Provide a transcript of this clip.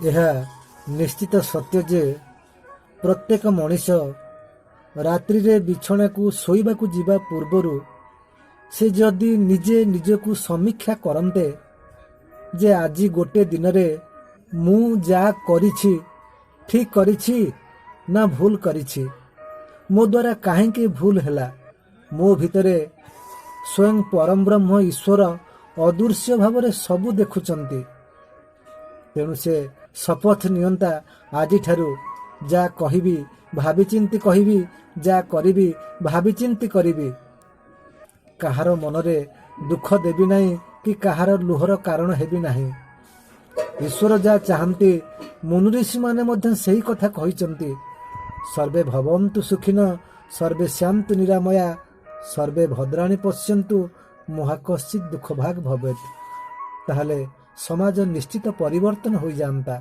ଏହା ନିଶ୍ଚିତ ସତ୍ୟ ଯେ ପ୍ରତ୍ୟେକ ମଣିଷ ରାତ୍ରିରେ ବିଛଣାକୁ ଶୋଇବାକୁ ଯିବା ପୂର୍ବରୁ ସେ ଯଦି ନିଜେ ନିଜକୁ ସମୀକ୍ଷା କରନ୍ତେ ଯେ ଆଜି ଗୋଟେ ଦିନରେ ମୁଁ ଯାହା କରିଛି ଠିକ୍ କରିଛି ନା ଭୁଲ କରିଛି, ମୋ ଦ୍ୱାରା କାହିଁକି ଭୁଲ ହେଲା, ମୋ ଭିତରେ ସ୍ୱୟଂ ପରମବ୍ରହ୍ମ ଈଶ୍ୱର ଅଦୃଶ୍ୟ ଭାବରେ ସବୁ ଦେଖୁଛନ୍ତି। ତେଣୁ ସେ ଶପଥ ନିଅନ୍ତା, ଆଜିଠାରୁ ଯାହା କହିବି ଭାବିଚିନ୍ତି କହିବି, ଯାହା କରିବି ଭାବିଚିନ୍ତି କରିବି। କାହାର ମନରେ ଦୁଃଖ ଦେବି ନାହିଁ କି କାହାର ଲୁହର କାରଣ ହେବି ନାହିଁ। ଈଶ୍ୱର ଯାହା ଚାହାନ୍ତି, ମୁନିଋଷିମାନେ ମଧ୍ୟ ସେହି କଥା କହିଛନ୍ତି। ସର୍ବେ ଭବନ୍ତୁ ସୁଖିନ, ସର୍ବେ ଶାନ୍ତୁ ନିରାମୟା, ସର୍ବେ ଭଦ୍ରାଣୀ ପଶ୍ୟନ୍ତୁ, ମହା କଶ୍ଚିତ୍ ଦୁଃଖ ଭାଗ ଭବେତ୍। ତାହେଲେ ସମାଜ ନିଶ୍ଚିତ ପରିବର୍ତ୍ତନ ହୋଇଯାଆନ୍ତା।